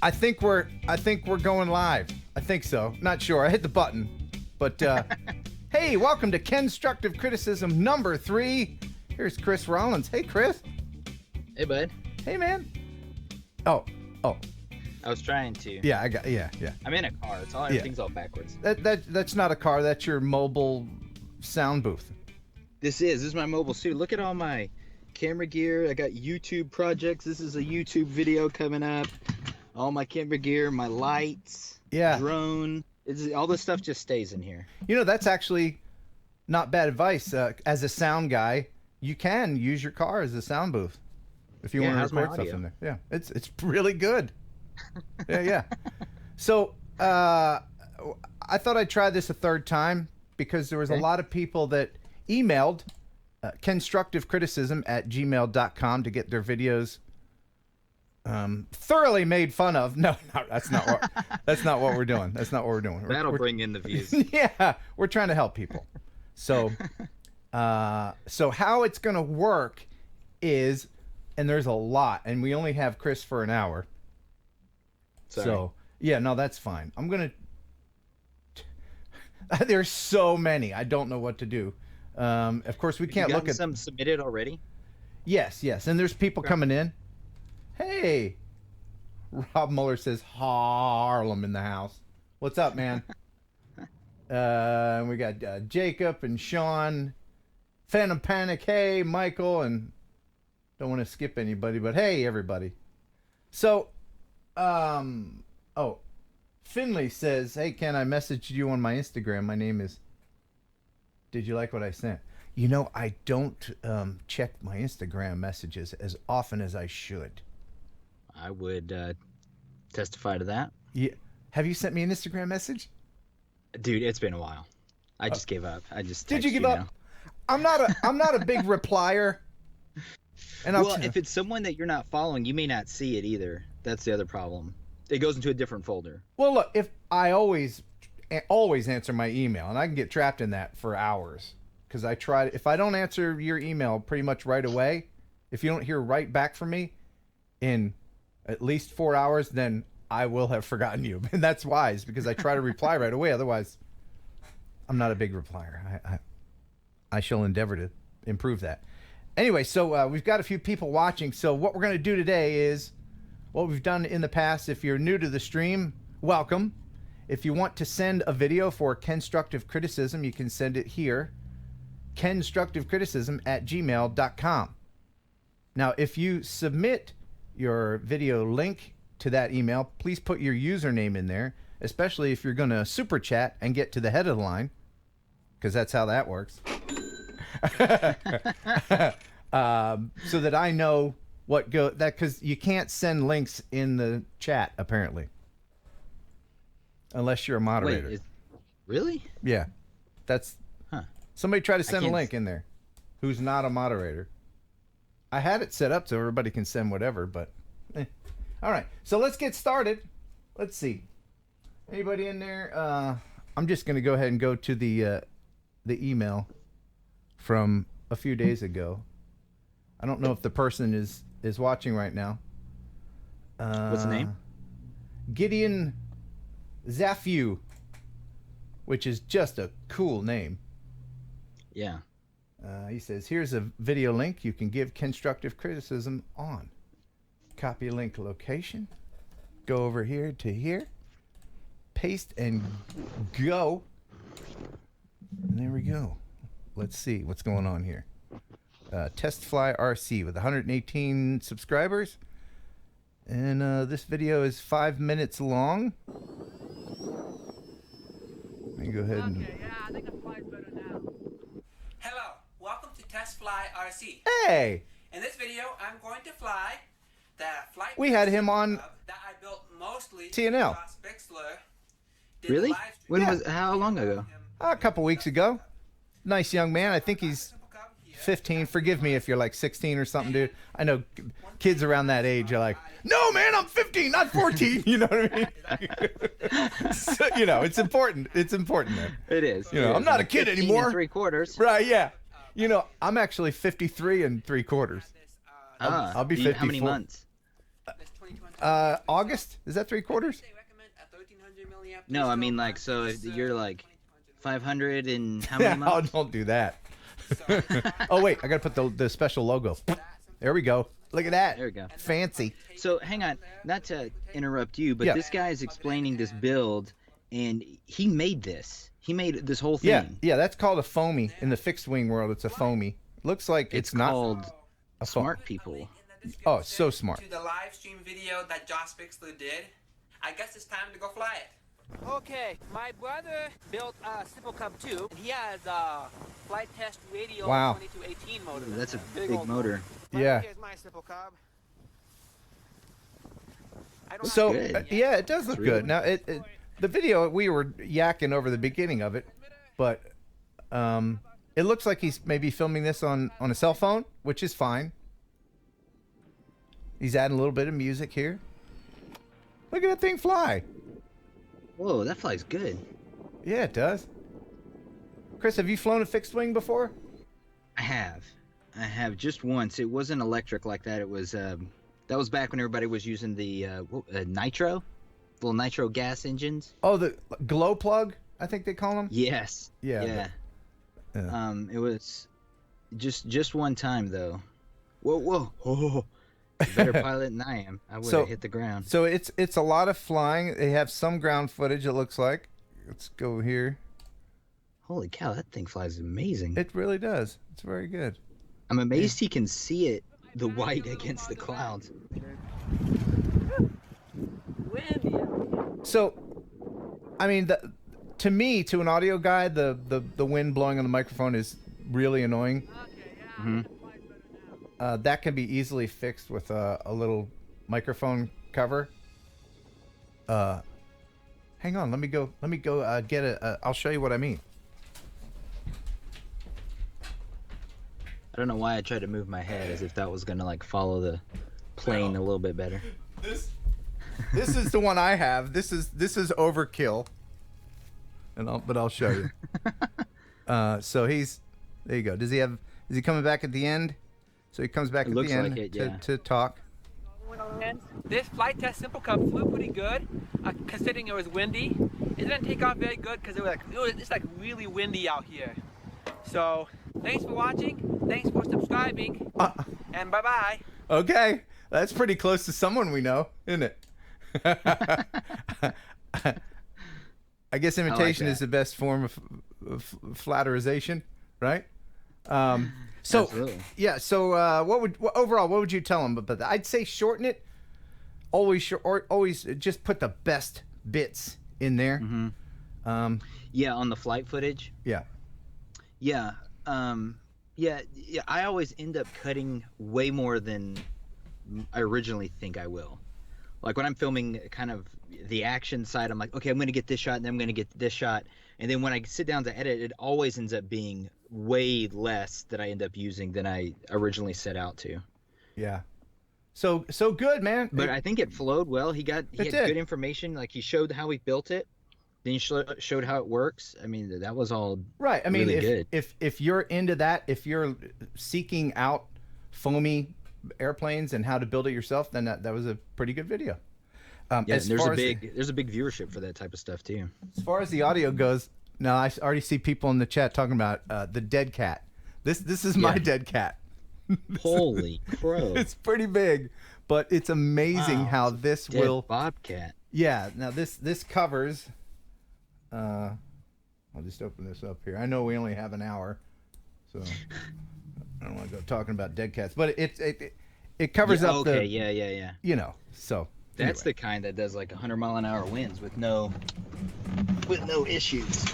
I think we're going live. I think so. Not sure. I hit the button. But hey, welcome to Kenstructive Criticism number 3. Here's Chris Rollins. Hey, Chris. Hey, bud. Hey, man. Oh. I was trying to. Yeah, yeah. I'm in a car. It's all everything's all backwards. That's not a car. That's your mobile sound booth. This is my mobile studio. Look at all my camera gear. I got YouTube projects. This is a YouTube video coming up. All my camera gear, my lights, drone. All this stuff just stays in here. You know, that's actually not bad advice. As a sound guy, you can use your car as a sound booth if you want to record stuff in there. Yeah, it's really good. Yeah. So I thought I'd try this a third time because there was a lot of people that emailed constructivecriticism@gmail.com to get their videos thoroughly made fun of. No, that's not what we're doing. That's not what we're doing. That'll bring in the views. Yeah, we're trying to help people. So so how it's gonna work is, and there's a lot, and we only have Chris for an hour. Sorry. So yeah, no, that's fine. I'm gonna. There's so many. I don't know what to do. Of course, we can't look at some submitted already. Yes, and there's people coming in. Hey, Rob Muller says Harlem in the house. What's up, man? We got Jacob and Sean, Phantom Panic. Hey, Michael, and don't want to skip anybody, but hey, everybody. So, Finley says, hey, Ken, I messaged you on my Instagram. My name is... Did you like what I sent? You know, I don't check my Instagram messages as often as I should. I would testify to that. Yeah. Have you sent me an Instagram message? Dude, it's been a while. I just gave up. Did you give up? Now. I'm not a big replier. And if it's someone that you're not following, you may not see it either. That's the other problem. It goes into a different folder. Well, look, if I always answer my email, and I can get trapped in that for hours because if I don't answer your email pretty much right away, if you don't hear right back from me in at least 4 hours, then I will have forgotten you. And that's wise because I try to reply right away. Otherwise, I'm not a big replier. I shall endeavor to improve that. Anyway, so we've got a few people watching. So what we're going to do today is what we've done in the past. If you're new to the stream, welcome. If you want to send a video for Kenstructive Criticism, you can send it here, kenstructivecriticism@gmail.com. Now, if you submit your video link to that email, please put your username in there, especially if you're going to super chat and get to the head of the line, because that's how that works. So that I know because you can't send links in the chat, apparently. Unless you're a moderator. Wait, really? Yeah. Somebody try to send a link in there who's not a moderator. I had it set up so everybody can send whatever, but all right. So let's get started. Let's see. Anybody in there? I'm just going to go ahead and go to the email from a few days ago. I don't know if the person is watching right now. What's the name? Gideon Zafew, which is just a cool name. Yeah. He says, here's a video link you can give constructive criticism on. Copy link location. Go over here to here. Paste and go. And there we go. Let's see what's going on here. Testfly RC with 118 subscribers. And this video is 5 minutes long. Let me go ahead and... Okay, yeah, I think the fly's better now. Hello, welcome to Testfly RC. Hey! In this video, I'm going to fly the flight... We had him on that I built mostly TNL. Really? How long ago? A couple weeks ago. Nice young man. I think he's 15. Forgive me if you're like 16 or something, dude. I know kids around that age are like, no, man, I'm 15, not 14. You know what I mean? So, you know, it's important. It's important there. It is. You know, I'm not a kid anymore. 3/4. Right, yeah. You know, I'm actually 53 3/4. I'll be 54. How many months? August? Is that 3/4? No, I mean like so if you're like 500 and how many Oh, months? don't do that. Oh wait, I gotta put the special logo. There we go. Look at that. There we go. Fancy. So hang on, not to interrupt you, but this guy is explaining this build, and he made this. He made this whole thing. Yeah, that's called a foamy. In the fixed wing world, it's a foamy. Looks like it's not called Smart People. Oh, so smart. To the live stream video that Josh Bixler did, I guess it's time to go fly it. Okay, my brother built a Simple Cub 2. He has a flight test radio 2218 motor. Ooh, that's a big motor. Yeah. Here's my Simple Cub. So yeah, it does look good. Now the video, we were yakking over the beginning of it, but it looks like he's maybe filming this on a cell phone, which is fine. He's adding a little bit of music here. Look at that thing fly. Whoa, that flies good. Yeah, it does. Chris, have you flown a fixed wing before? I have just once. It wasn't electric like that. It was that was back when everybody was using the nitro, little nitro gas engines. Oh, the glow plug, I think they call them. Yes. Yeah. It was just one time though. Whoa. Oh, better pilot than I am. I would have hit the ground. So it's a lot of flying. They have some ground footage, it looks like. Let's go here. Holy cow, that thing flies amazing. It really does. It's very good. I'm amazed he can see it, the white against the clouds. So, I mean, to me, to an audio guy, the wind blowing on the microphone is really annoying. Mm-hmm. That can be easily fixed with a little microphone cover. Hang on, let me go get I'll show you what I mean. I don't know why I tried to move my head as if that was gonna like follow the plane a little bit better. This is the one I have. This is overkill. But I'll show you. So there you go. Is he coming back at the end? So he comes back at the end to talk. This flight test Simple Cub flew pretty good, considering it was windy. It didn't take off very good because it's like really windy out here. So thanks for watching. Thanks for subscribing. And bye-bye. Okay. That's pretty close to someone we know, isn't it? I guess imitation is the best form of flatterization, right? So absolutely. Yeah. So overall, what would you tell them about that? I'd say shorten it. Always just put the best bits in there. Mm-hmm. Yeah, on the flight footage. Yeah. Yeah. Yeah. I always end up cutting way more than I originally think I will. Like when I'm filming kind of the action side, I'm like, okay, I'm going to get this shot and then I'm going to get this shot. And then when I sit down to edit, it always ends up being way less that I end up using than I originally set out to. Yeah. So good, man. But I think it flowed well. He had good information. Like he showed how he built it. Then he showed how it works. I mean, that was all right. I mean, really good. If you're into that, if you're seeking out foamy airplanes and how to build it yourself, then that was a pretty good video. Yeah, there's a big viewership for that type of stuff too. As far as the audio goes, now I already see people in the chat talking about the dead cat. This is my dead cat. Holy crow! It's pretty big, but it's amazing how this will bobcat. Yeah. Now this covers. I'll just open this up here. I know we only have an hour, so I don't want to go talking about dead cats, but it covers up the. Yeah. You know, so. That's the kind that does like 100-mile-an-hour winds with no issues.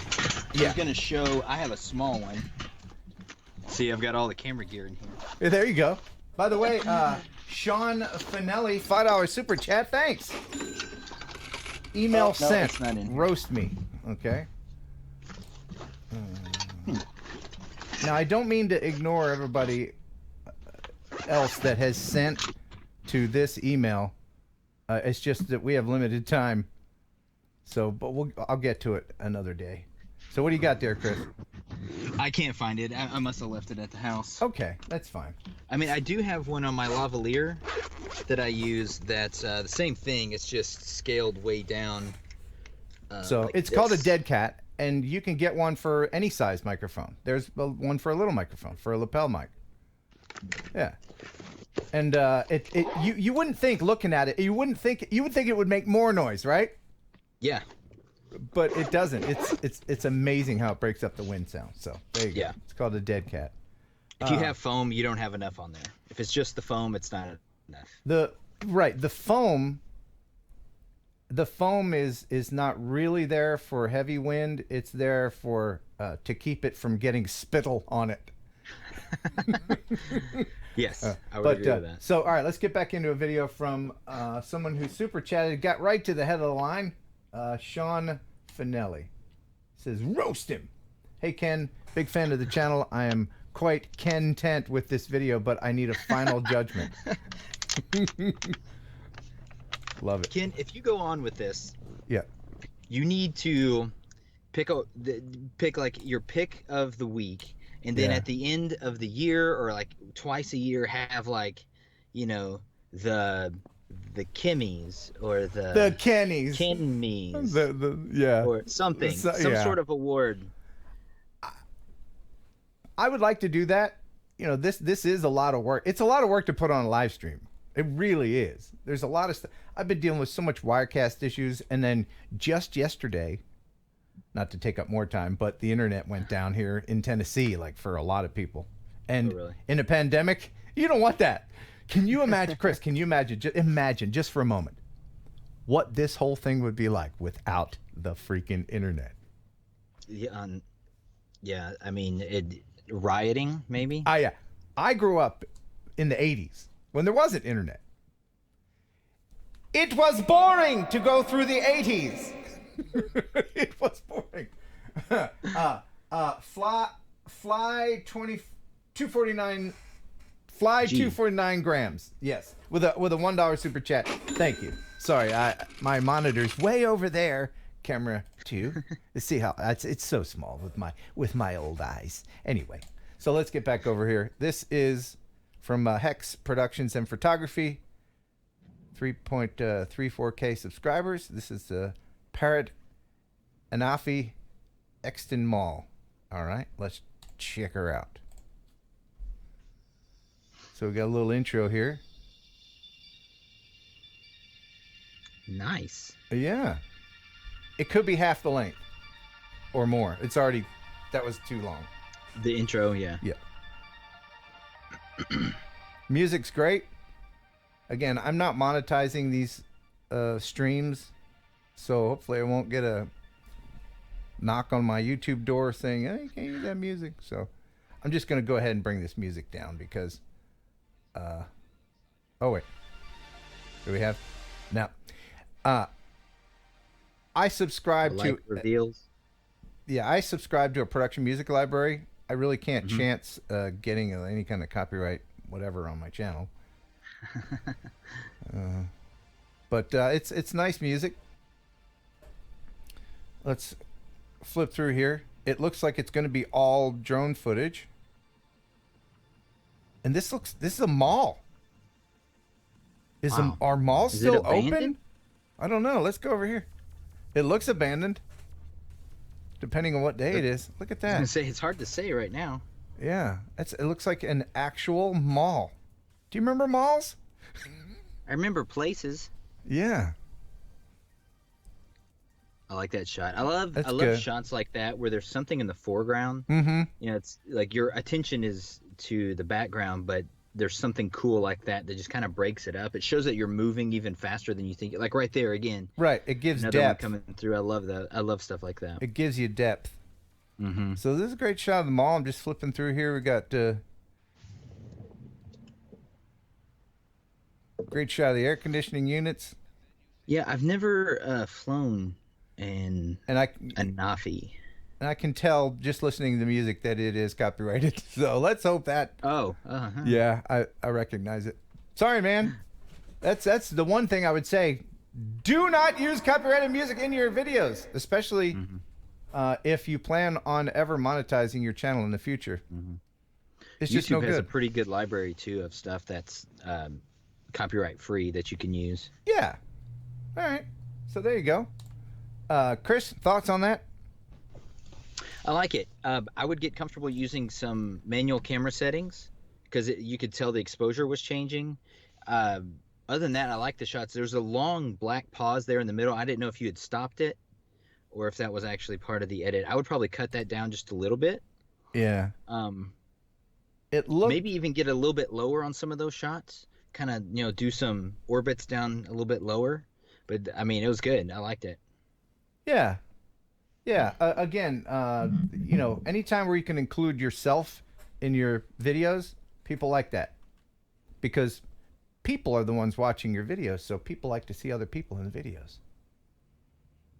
Yeah. I'm gonna show. I have a small one. See, I've got all the camera gear in here. Yeah, there you go. By the way, Sean Finelli, $5 super chat. Thanks. Email sent. It's not in here. Roast me. Okay. Now I don't mean to ignore everybody else that has sent to this email. It's just that we have limited time. So, but I'll get to it another day. So what do you got there, Chris? I can't find it. I must have left it at the house. Okay, that's fine. I mean, I do have one on my lavalier that I use that's the same thing. It's just scaled way down. So like it's this. called a dead cat, and you can get one for any size microphone. There's one for a little microphone, for a lapel mic. Yeah. And you wouldn't think, looking at it, you would think it would make more noise, right? Yeah. But it doesn't. It's amazing how it breaks up the wind sound. So there you go. It's called a dead cat. If you have foam, you don't have enough on there. If it's just the foam, it's not enough. The foam is not really there for heavy wind. It's there for to keep it from getting spittle on it. Yes, I would agree with that. So all right, let's get back into a video from someone who super chatted, got right to the head of the line. Sean Finelli says, roast him. Hey Ken, big fan of the channel. I am quite content with this video, but I need a final judgment. Love it. Ken, if you go on with this, yeah, you need to pick like your pick of the week, and then at the end of the year, or like twice a year, have like, you know, the Kimmies or the Kennies, or something, some sort of award. I would like to do that. You know, this is a lot of work. It's a lot of work to put on a live stream. It really is. There's a lot of stuff. I've been dealing with so much Wirecast issues, and then just yesterday, not to take up more time, but the internet went down here in Tennessee, like for a lot of people. And in a pandemic, you don't want that. Can you imagine, Chris, imagine just for a moment what this whole thing would be like without the freaking internet? Yeah, I mean, rioting, maybe? Yeah. I grew up in the 80s when there wasn't internet. It was boring to go through the 80s. It was boring. Fly 249. Fly 249 grams. Yes, with a $1 super chat. Thank you. Sorry, my monitor's way over there. Camera 2. Let's see how it's so small with my old eyes. Anyway, so let's get back over here. This is from Hex Productions and Photography. 3.34K subscribers. This is the Parrot Anafi Exton Mall. All right, let's check her out. So we got a little intro here. Nice. Yeah. It could be half the length or more. It's already, that was too long. The intro, yeah. Yeah. Music's great. Again, I'm not monetizing these streams, so hopefully I won't get a knock on my YouTube door saying, hey, you can't use that music. So I'm just going to go ahead and bring this music down because oh wait, do we have now? I subscribe to reveals. Yeah, I subscribe to a production music library. I really can't chance getting any kind of copyright whatever on my channel. But it's nice music. Let's flip through here. It looks like it's going to be all drone footage. And this is a mall. Are malls still open? I don't know. Let's go over here. It looks abandoned. Depending on what day it is. Look at that. I was going to say, it's hard to say right now. Yeah. It looks like an actual mall. Do you remember malls? I remember places. Yeah. I like that shot. I love shots like that where there's something in the foreground. Mm-hmm. You know, it's like your attention is to the background, but there's something cool like that just kind of breaks it up. It shows that you're moving even faster than you think. Like right there again. Right. It gives another depth. One coming through. I love stuff like that. It gives you depth. Mm-hmm. So this is a great shot of the mall. I'm just flipping through here. We got great shot of the air conditioning units. Yeah, I've never flown a Nafi. And I can tell just listening to the music that it is copyrighted. So let's hope that. Oh. Yeah, I recognize it. Sorry, man. That's the one thing I would say. Do not use copyrighted music in your videos, especially if you plan on ever monetizing your channel in the future. Mm-hmm. It's YouTube just no has good. a pretty good library too of stuff that's copyright free that you can use. Yeah. All right. So there you go. Chris, thoughts on that? I like it. I would get comfortable using some manual camera settings because you could tell the exposure was changing. Other than that, I like the shots. There's a long black pause there in the middle. I didn't know if you had stopped it or if that was actually part of the edit. I would probably cut that down just a little bit. Yeah. It Maybe even get a little bit lower on some of those shots. Kind of, do some orbits down a little bit lower. But I mean, it was good. I liked it. Yeah. Yeah. Again, anytime where you can include yourself in your videos, people like that because people are the ones watching your videos. So people like to see other people in the videos.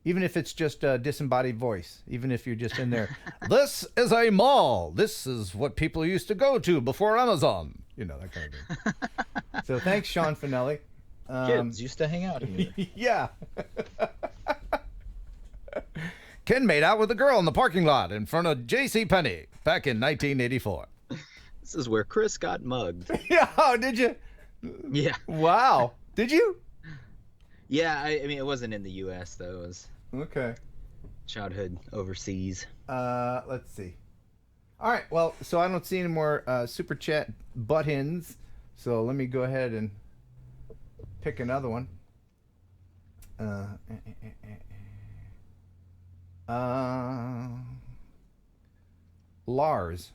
Even if it's just a disembodied voice, even if you're just in there, this is a mall. This is what people used to go to before Amazon. That kind of thing. So thanks, Sean Finelli. Kids used to hang out here. Yeah. Ken made out with a girl in the parking lot in front of J.C. Penney back in 1984. This is where Chris got mugged. Yeah, oh, did you? Yeah. Wow. Did you? Yeah, I mean, it wasn't in the U.S., though. It was okay. Childhood overseas. Let's see. All right, well, so I don't see any more Super Chat buttons, so let me go ahead and pick another one. Lars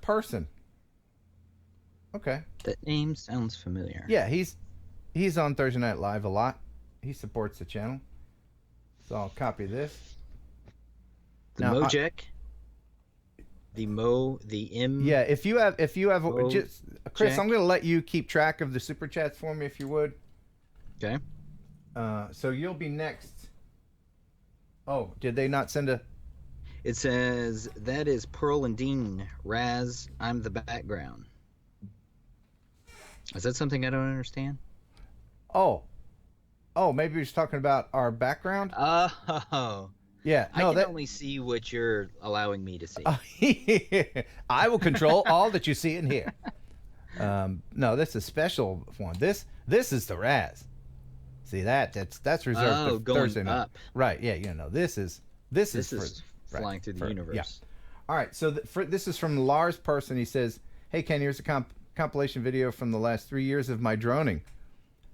Person. Okay. That name sounds familiar. Yeah, he's on Thursday Night Live a lot. He supports the channel. So I'll copy this. The Mojek. The M. Yeah, if you have just Chris, Jack. I'm going to let you keep track of the super chats for me if you would. Okay. So you'll be next. Oh, did they not send a? It says that is Pearl and Dean. Raz, I'm the background. Is that something I don't understand? Oh, maybe you're just talking about our background. Oh. Yeah. No, I can only see what you're allowing me to see. I will control all that you see and hear. No, this is a special one. This is the Raz. See that's reserved for Thursday night. Up. Right? Yeah. This is flying through the universe. Yeah. All right. So this is from Lars Person. He says, "Hey Ken, here's a compilation video from the last 3 years of my droning.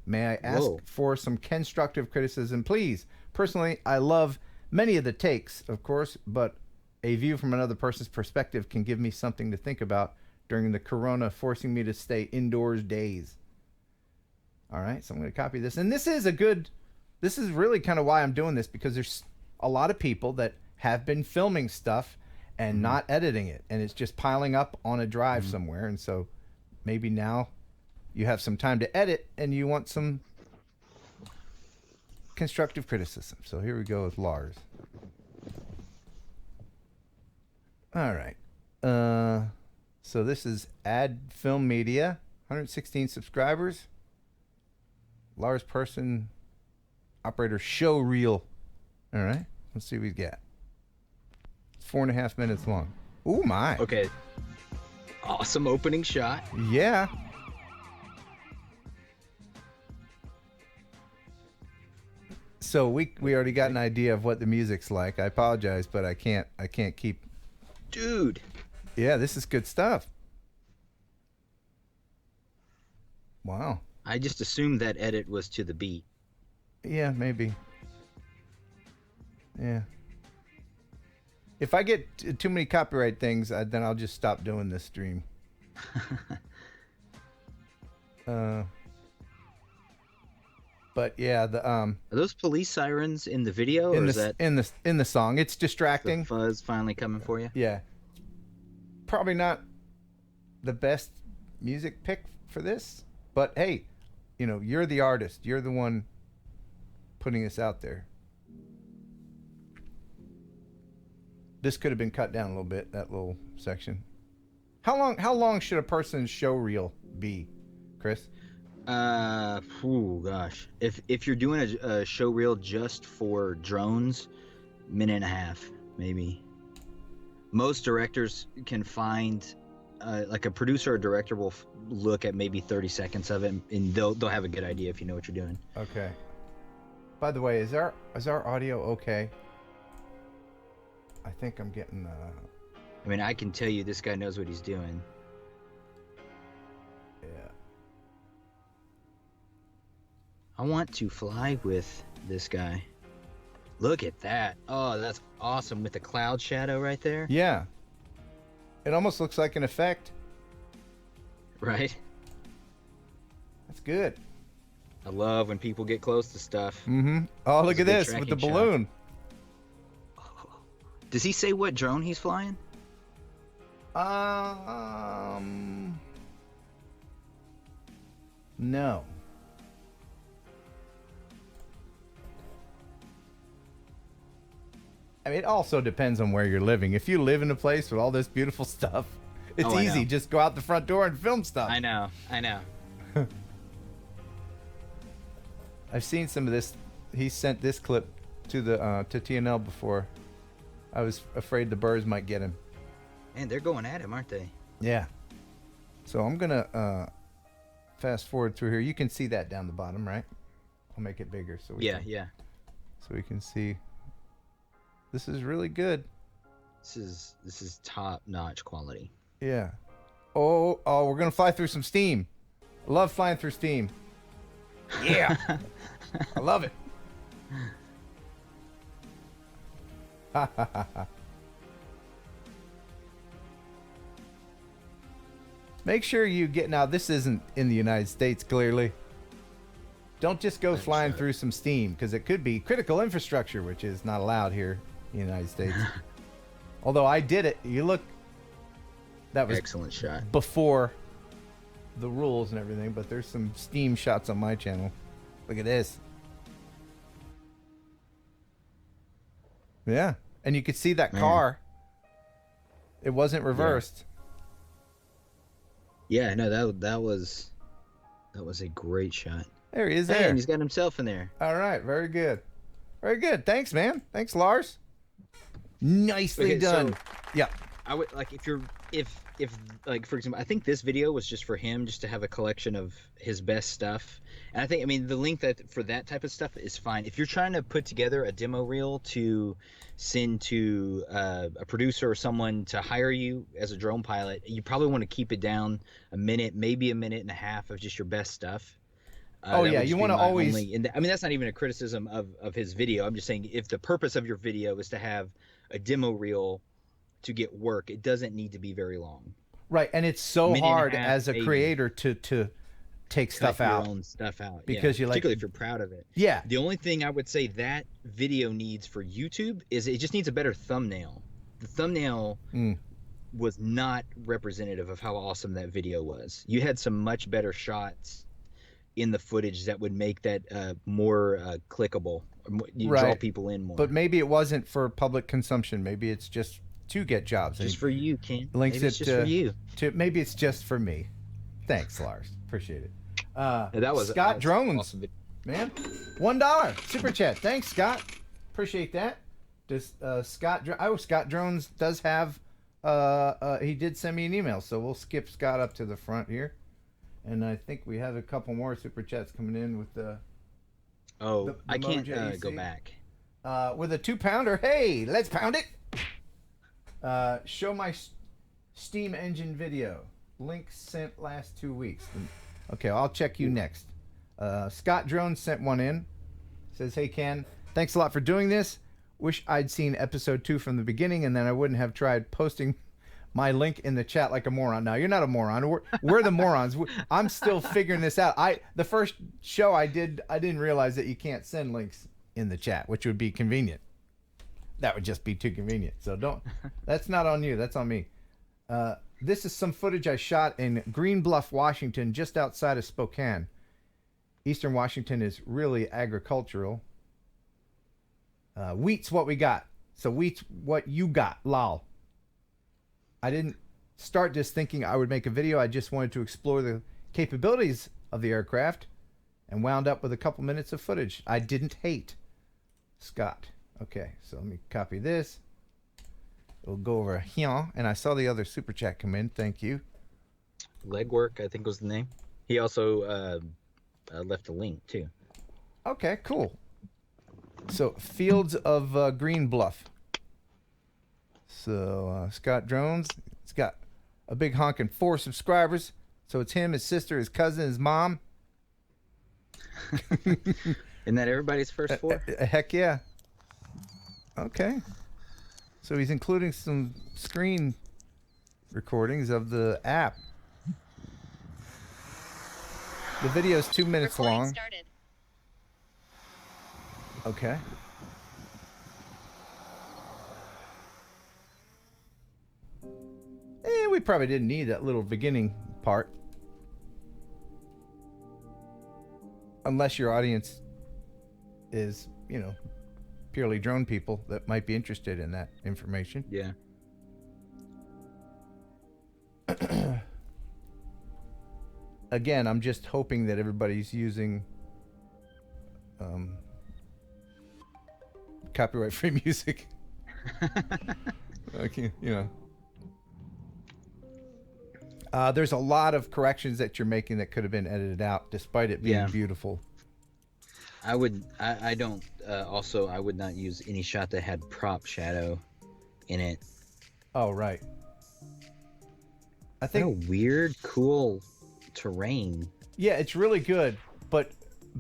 May I ask for some constructive criticism, please? Personally, I love many of the takes, of course, but a view from another person's perspective can give me something to think about during the corona forcing me to stay indoors days." All right, so I'm going to copy this. And this is really kind of why I'm doing this, because there's a lot of people that have been filming stuff and not editing it, and it's just piling up on a drive somewhere. And so maybe now you have some time to edit and you want some constructive criticism. So here we go with Lars. All right. So this is Ad Film Media, 116 subscribers. Lars Person, operator showreel. All right. Let's see what we got. It's 4.5 minutes long. Ooh, my. Okay. Awesome opening shot. Yeah. So we already got an idea of what the music's like. I apologize, but I can't keep. Dude. Yeah, this is good stuff. Wow. I just assumed that edit was to the beat. Yeah, maybe. Yeah. If I get too many copyright things, then I'll just stop doing this stream. But yeah, Are those police sirens in the video, or is that in the song? It's distracting. the fuzz finally coming for you? Yeah. Probably not the best music pick for this, but hey, you're the artist. You're the one putting this out there. This could have been cut down a little bit, that little section. How long should a person's show reel be, Chris? Gosh. If you're doing a show reel just for drones, 1.5 minutes. maybe. Most directors can find, like a producer or director will look at maybe 30 seconds of it, and they'll have a good idea if you know what you're doing. Okay. By the way, is our audio okay? I think I'm getting. I mean, I can tell you this guy knows what he's doing. Yeah. I want to fly with this guy. Look at that. Oh, that's awesome with the cloud shadow right there. Yeah. It almost looks like an effect. Right? That's good. I love when people get close to stuff. Mm-hmm. Oh, look at this with the balloon. Does he say what drone he's flying? No. I mean, it also depends on where you're living. If you live in a place with all this beautiful stuff, it's easy. Just go out the front door and film stuff. I know. I've seen some of this. He sent this clip to the to TNL before. I was afraid the birds might get him. Man, they're going at him, aren't they? Yeah. So I'm gonna fast forward through here. You can see that down the bottom, right? I'll make it bigger so we yeah. So we can see. This is really good. This is top-notch quality. Yeah. Oh, we're gonna fly through some steam. I love flying through steam. Yeah. I love it. Make sure you get, now this isn't in the United States, clearly. Don't just go flying through some steam, because it could be critical infrastructure, which is not allowed here in the United States. Although I did it. You look, that was excellent shot. Before the rules and everything, but there's some steam shots on my channel. Look at this. Yeah. And you could see that car. It wasn't reversed. Yeah, no, that was a great shot. There he is. Hey, there. And he's got himself in there. All right, very good. Very good. Thanks, man. Thanks, Lars. Nicely done. So yeah. I would like if like, for example, I think this video was just for him, just to have a collection of his best stuff. And I think, I mean, the link that for that type of stuff is fine. If you're trying to put together a demo reel to send to a producer or someone to hire you as a drone pilot, you probably want to keep it down a minute, maybe a minute and a half of just your best stuff. You want to always. I mean, that's not even a criticism of his video. I'm just saying, if the purpose of your video is to have a demo reel to get work, it doesn't need to be very long. Right, and it's so hard as a creator to take stuff out. Your own stuff out. Because you like, particularly if you're proud of it. Yeah. The only thing I would say that video needs for YouTube is it just needs a better thumbnail. The thumbnail was not representative of how awesome that video was. You had some much better shots in the footage that would make that more clickable. You draw people in more. But maybe it wasn't for public consumption. Maybe it's just to get jobs. Just for you, Ken. Links maybe it's just for you. Maybe it's just for me. Thanks, Lars. Appreciate it. That was Scott Drones, awesome video. man. $1 super chat. Thanks, Scott. Appreciate that. Does Scott Drones does have he did send me an email, so we'll skip Scott up to the front here. And I think we have a couple more super chats coming in with the. I can't go back. With a 2-pounder. Hey, let's pound it. Show my steam engine video. Link sent last 2 weeks. Okay, I'll check you next. Scott Drone sent one in. Says, hey, Ken, thanks a lot for doing this. Wish I'd seen episode 2 from the beginning, and then I wouldn't have tried posting my link in the chat like a moron. Now, you're not a moron. We're the morons. I'm still figuring this out. The first show I didn't realize that you can't send links in the chat, which would be convenient. That would just be too convenient. So that's not on you. That's on me. This is some footage I shot in Green Bluff, Washington, just outside of Spokane. Eastern Washington is really agricultural. Wheat's what we got. So wheat's what you got, lol. I didn't start this thinking I would make a video. I just wanted to explore the capabilities of the aircraft and wound up with a couple minutes of footage I didn't hate. Scott. Okay, so let me copy this. We'll go over here. And I saw the other super chat come in. Thank you. Legwork, I think was the name. He also left a link too. Okay, cool. So, Fields of Green Bluff. So, Scott Drones, he's got a big honking 4 subscribers. So, it's him, his sister, his cousin, his mom. Isn't that everybody's first 4? Heck yeah. Okay. So, he's including some screen recordings of the app. The video is 2 minutes long. Started. Okay. We probably didn't need that little beginning part. Unless your audience is, you know, purely drone people that might be interested in that information. Yeah. Again, I'm just hoping that everybody's using copyright-free music. Okay, you know. There's a lot of corrections that you're making that could have been edited out, despite it being beautiful. I would not use any shot that had prop shadow in it. Oh, right. I think what a weird, cool terrain. Yeah, it's really good. But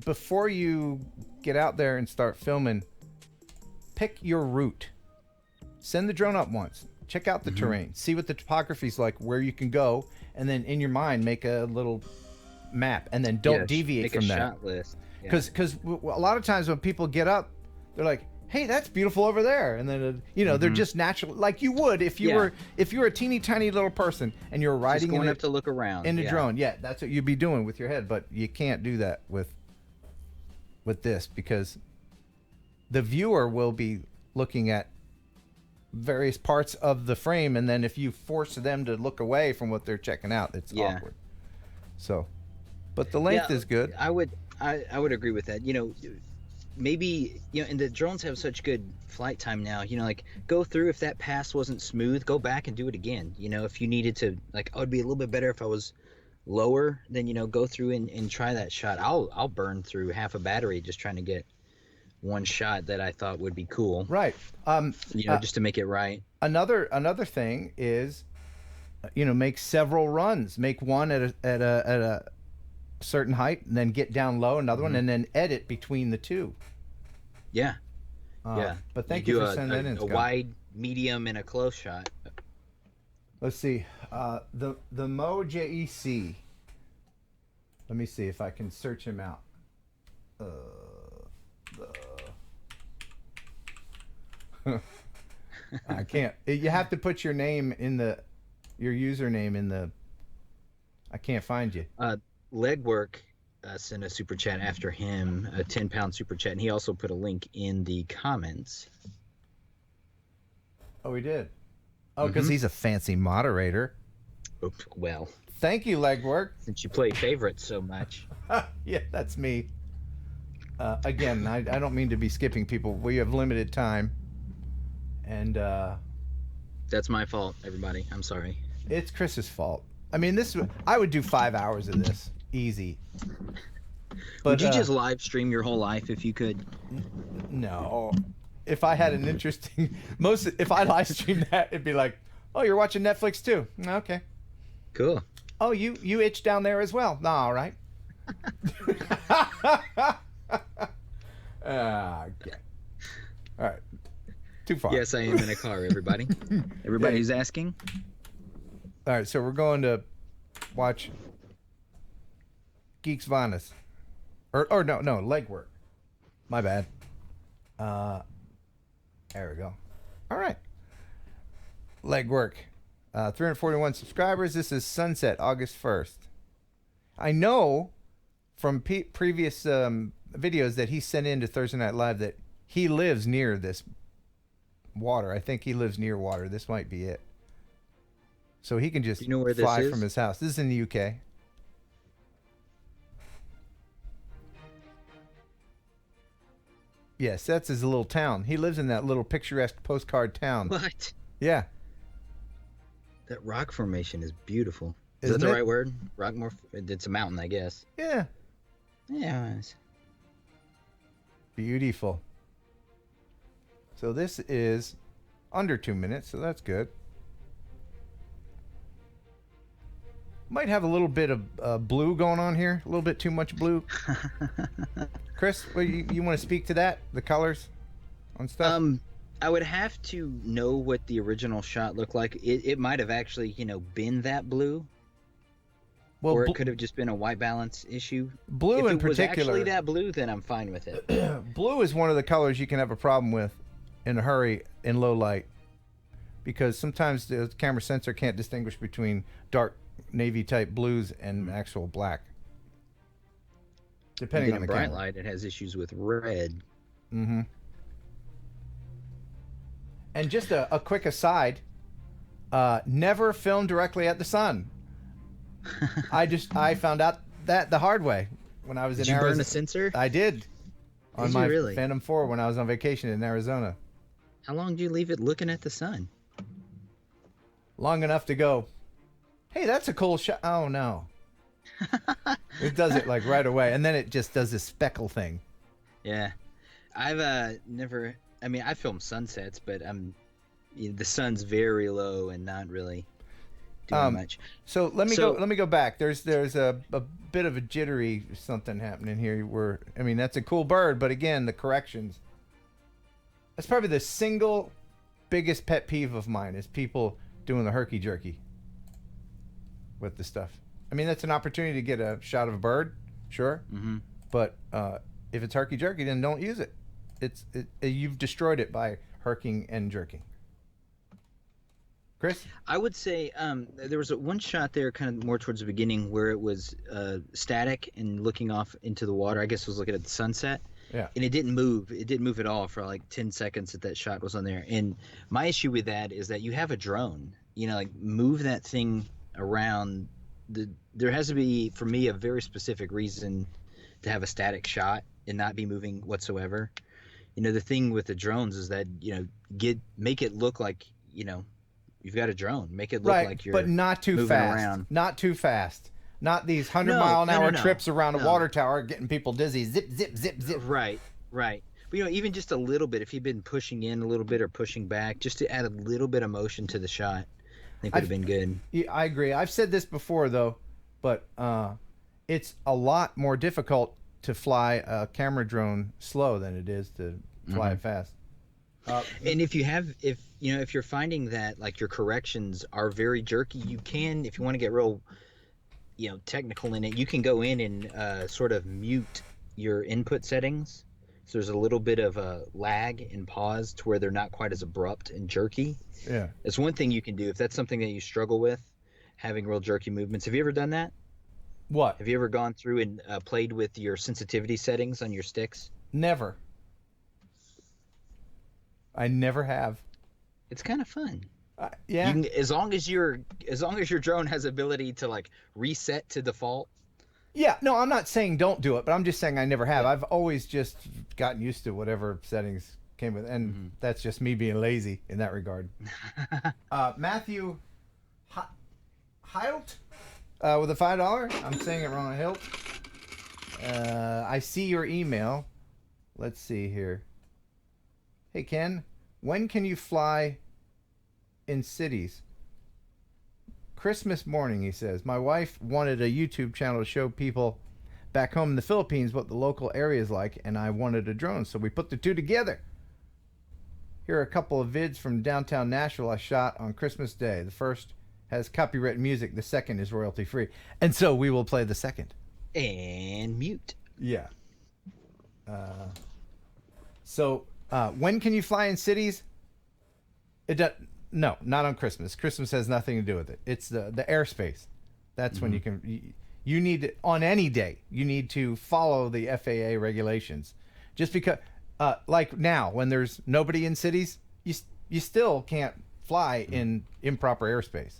before you get out there and start filming, pick your route. Send the drone up once. Check out the terrain. See what the topography's like, where you can go, and then in your mind make a little map, and then don't deviate from that. Shot list. Because a lot of times when people get up, they're like, "Hey, that's beautiful over there," and then they're just natural, like you would if you were a teeny tiny little person and you're riding just going up to look around in a drone. Yeah, that's what you'd be doing with your head, but you can't do that with this because the viewer will be looking at various parts of the frame, and then if you force them to look away from what they're checking out, it's awkward. So, but the length is good. I would agree with that. Maybe and the drones have such good flight time now. Like go through, if that pass wasn't smooth, go back and do it again. If you needed to, like, oh, it'd be a little bit better if I was lower, then go through and try that shot. I'll burn through half a battery just trying to get one shot that I thought would be cool. Right. Just to make it right. Another thing is, make several runs. Make one at a certain height, and then get down low, another one, and then edit between the two. Yeah. But thank you for sending that in. A wide, medium, and a close shot. Let's see. The Mo JEC. Let me see if I can search him out. I can't. You have to put your name in your username in the. I can't find you. Legwork sent a super chat after him, a 10-pound super chat, and he also put a link in the comments. Oh, he did. Oh, because he's a fancy moderator. Oops, well. Thank you, Legwork. Since you play favorites so much. Yeah, that's me. Again, I don't mean to be skipping people. We have limited time. And that's my fault, everybody. I'm sorry. It's Chris's fault. I mean, I would do 5 hours of this. Easy. But, would you just live stream your whole life if you could? No. If I had an interesting... if I live streamed that, it'd be like, oh, you're watching Netflix too? Okay. Cool. Oh, you itch down there as well? No, all right. Okay. All right. Too far. Yes, I am in a car, everybody. Everybody who's asking. All right, so we're going to watch Geeks Vanas. Or no, Legwork. My bad. There we go. All right. Legwork. 341 subscribers. This is sunset, August 1st. I know from previous videos that he sent in to Thursday Night Live that he lives near this water. I think he lives near water. This might be it. So he can just fly from his house. This is in the UK. Yes, that's his little town. He lives in that little picturesque postcard town. What? Yeah. That rock formation is beautiful. Is Isn't that the it? right word? It's a mountain, I guess. Yeah. Yeah. Beautiful. So this is under 2 minutes, so that's good. Might have a little bit of blue going on here. A little bit too much blue. Chris, you want to speak to that? The colors on stuff? I would have to know what the original shot looked like. It might have actually, been that blue. Well, or it could have just been a white balance issue. Blue in particular. If it was actually that blue, then I'm fine with it. Blue is one of the colors you can have a problem with in a hurry in low light, because sometimes the camera sensor can't distinguish between dark navy type blues and actual black. Depending on the bright camera. Light, it has issues with red. Mm-hmm. And just a quick aside, never film directly at the sun. I found out that the hard way when I was in Arizona. Did you burn a sensor? I did. On my really? Phantom 4 when I was on vacation in Arizona. How long do you leave it looking at the sun? Long enough to go, hey, that's a cool shot. Oh, no. It does it like right away. And then it just does this speckle thing. Yeah. I've never... I mean, I film sunsets, but the sun's very low and not really doing much. So let me go back. There's a bit of a jittery something happening here. That's a cool bird, but again, the corrections. That's probably the single biggest pet peeve of mine is people doing the herky jerky with the stuff. I mean, that's an opportunity to get a shot of a bird, sure. Mm-hmm. But if it's herky jerky, then don't use it. You've destroyed it by herking and jerking. Chris? I would say there was one shot there kind of more towards the beginning where it was static and looking off into the water. I guess it was looking at the sunset. Yeah. And it didn't move. It didn't move at all for like 10 seconds that shot was on there. And my issue with that is that you have a drone. Move that thing around. There has to be, for me, a very specific reason to have a static shot and not be moving whatsoever. The thing with the drones is that, make it look like, you've got a drone. Make it look like you're but not too fast. Around. Not too fast. Not these 100-mile-an-hour trips around a water tower getting people dizzy. Zip, zip, zip, zip. Right. But, even just a little bit, if you've been pushing in a little bit or pushing back, just to add a little bit of motion to the shot, I think would have been good. Yeah, I agree. I've said this before, though, but it's a lot more difficult to fly a camera drone slow than it is to fly it fast. And if you're finding that like your corrections are very jerky, you can, if you want to get real, technical in it, you can go in and sort of mute your input settings. So there's a little bit of a lag and pause to where they're not quite as abrupt and jerky. Yeah. It's one thing you can do if that's something that you struggle with, having real jerky movements. Have you ever done that? What? Have you ever gone through and played with your sensitivity settings on your sticks? Never. I never have. It's kind of fun. Yeah. As long as your drone has ability to like reset to default. Yeah. No, I'm not saying don't do it, but I'm just saying I never have. Yeah. I've always just gotten used to whatever settings came with, and that's just me being lazy in that regard. Matthew Hilt with a $5. I'm saying it wrong. Hilt. I see your email. Let's see here. Hey Ken, when can you fly in cities? Christmas morning, he says. My wife wanted a YouTube channel to show people back home in the Philippines what the local area is like, and I wanted a drone, so we put the two together. Here are a couple of vids from downtown Nashville I shot on Christmas Day. The first has copyrighted music, the second is royalty free, and so we will play the second. And mute. Yeah. When can you fly in cities? No, not on Christmas. Christmas has nothing to do with it. It's the airspace. That's when you can. You need on any day. You need to follow the FAA regulations. Just because, like now, when there's nobody in cities, you still can't fly in improper airspace.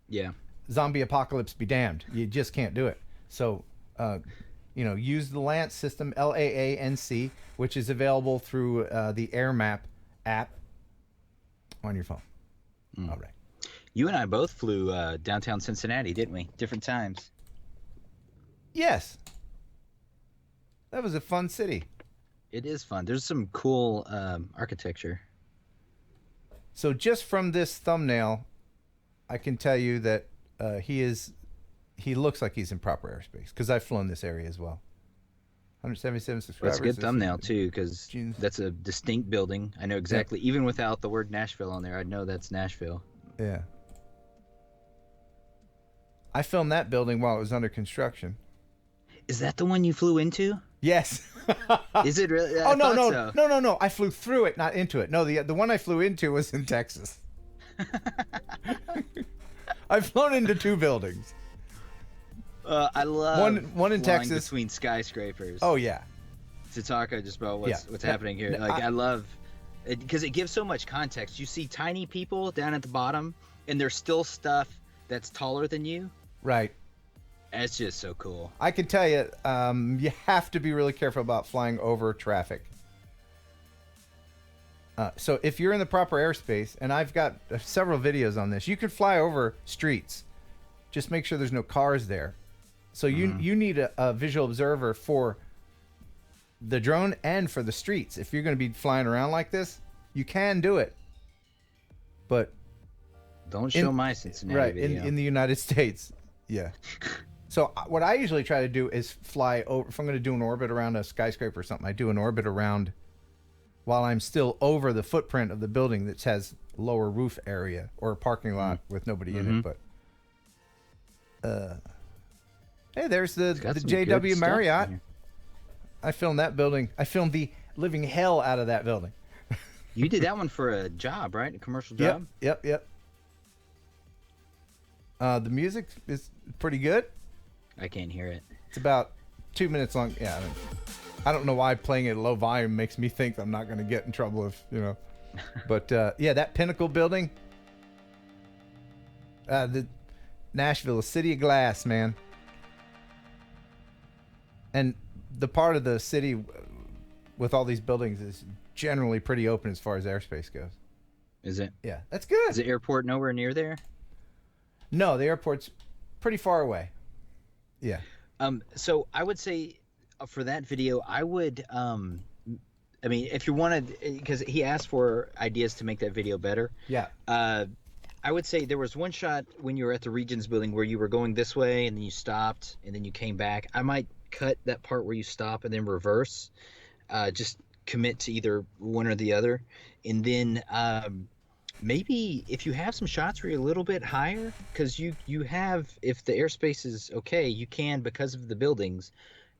Yeah. Zombie apocalypse be damned. You just can't do it. So, use the LAANC system, LAANC, which is available through the AirMap app on your phone. All right. You and I both flew downtown Cincinnati, didn't we? Different times. Yes. That was a fun city. It is fun. There's some cool architecture. So just from this thumbnail, I can tell you that he looks like he's in proper airspace because I've flown this area as well. 177 subscribers. That's a good thumbnail too, because that's a distinct building. I know exactly, even without the word Nashville on there, I'd know that's Nashville. Yeah. I filmed that building while it was under construction. Is that the one you flew into? Yes. Is it really? No. I flew through it, not into it. No, the one I flew into was in Texas. I've flown into 2 buildings. I love one in Texas between skyscrapers. Oh yeah. To talk just about what's happening here. Like I love it because it gives so much context. You see tiny people down at the bottom, and there's still stuff that's taller than you. Right. It's just so cool. I can tell you, you have to be really careful about flying over traffic. So if you're in the proper airspace, and I've got several videos on this, you can fly over streets. Just make sure there's no cars there. So you need a visual observer for the drone and for the streets. If you're going to be flying around like this, you can do it. But don't show my Cincinnati right, video. in the United States. Yeah. So what I usually try to do is fly over. If I'm going to do an orbit around a skyscraper or something, I do an orbit around while I'm still over the footprint of the building that has lower roof area or a parking lot with nobody in it. But hey, there's the JW Marriott. I filmed that building. I filmed the living hell out of that building. You did that one for a job, right? A commercial job? Yep. The music is pretty good. I can't hear it. It's about 2 minutes long. Yeah, I don't know why playing it at low volume makes me think I'm not going to get in trouble if, you know. But, yeah, that Pinnacle building. The Nashville, a city of glass, man. And the part of the city with all these buildings is generally pretty open as far as airspace goes. Is it? Yeah, that's good. Is the airport nowhere near there? No, the airport's pretty far away. Yeah. So I would say for that video, I would, I mean, if you wanted, because he asked for ideas to make that video better. Yeah. I would say there was one shot when you were at the Regions building where you were going this way and then you stopped and then you came back. I might cut that part where you stop and then reverse. Just commit to either one or the other. And then maybe if you have some shots where you're a little bit higher, because you have, if the airspace is okay, you can, because of the buildings,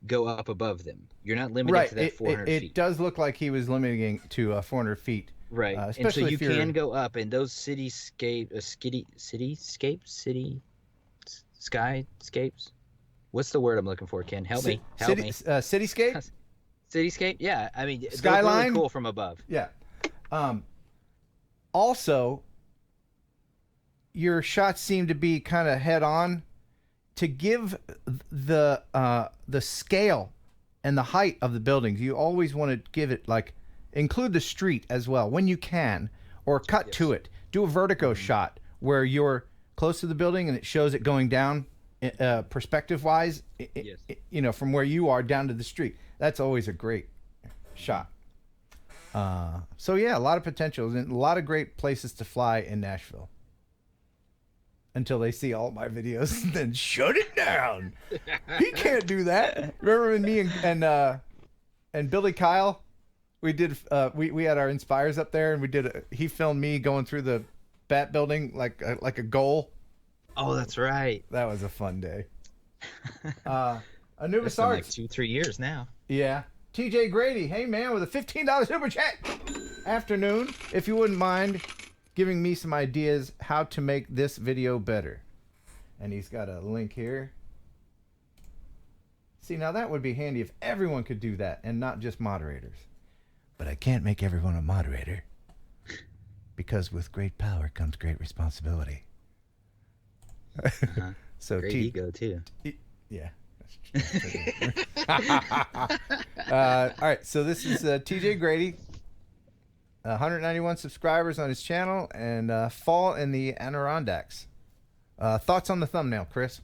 go up above them. You're not limited to that 400 feet. It does look like he was limiting to 400 feet. Right. And so you can go up, and those skyscapes. What's the word I'm looking for, Ken? Help me. Cityscape? Cityscape? Yeah. I mean, Skyline? they're really cool from above. Yeah. Also, your shots seem to be kind of head on to give the scale and the height of the buildings. You always want to give it, like, include the street as well when you can, or cut to it. Do a vertigo shot where you're close to the building and it shows it going down perspective wise, you know, from where you are down to the street. That's always a great shot. So yeah, a lot of potential and a lot of great places to fly in Nashville. Until they see all my videos and then shut it down. He can't do that. Remember when me and Billy Kyle, we did we had our Inspires up there and we did he filmed me going through the Bat building like a goal. Oh, that's right. That was a fun day. Anubis been Arts. like 2-3 years now. Yeah. TJ Grady, hey man, with a $15 super chat. Afternoon, if you wouldn't mind giving me some ideas how to make this video better. And he's got a link here. See, now that would be handy if everyone could do that and not just moderators. But I can't make everyone a moderator. Because with great power comes great responsibility. So great ego too. Yeah. All right, so this is TJ Grady. 191 subscribers on his channel, and Fall in the Adirondacks. Thoughts on the thumbnail, Chris?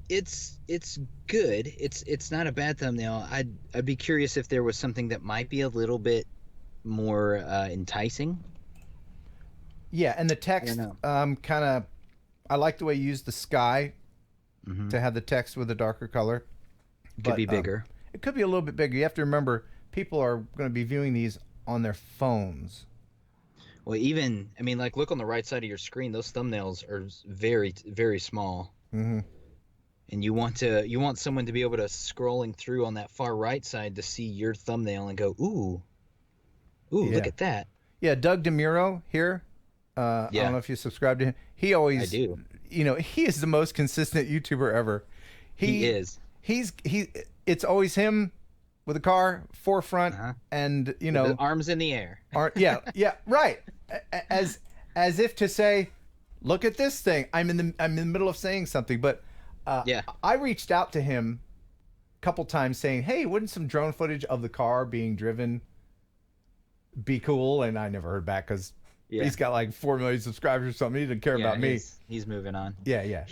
It's good. It's not a bad thumbnail. I'd be curious if there was something that might be a little bit more enticing. Yeah, and the text, kind of, I like the way you used the sky to have the text with a darker color. Could be bigger. It could be a little bit bigger. You have to remember, people are going to be viewing these on their phones. Well, even, I mean, like, look on the right side of your screen. Those thumbnails are very, very small. Mm-hmm. And you want someone to be able to scrolling through on that far right side to see your thumbnail and go, ooh, look at that. Yeah, Doug DeMuro here. I don't know if you subscribe to him. He always, I do. You know, he is the most consistent YouTuber ever. He is. It's always him with a car, forefront, and you know, with the arms in the air. Yeah, right. As if to say, look at this thing. I'm in the middle of saying something, but I reached out to him a couple times saying, hey, wouldn't some drone footage of the car being driven be cool? And I never heard back because he's got like 4 million subscribers or something. He didn't care about me. He's moving on. Yeah.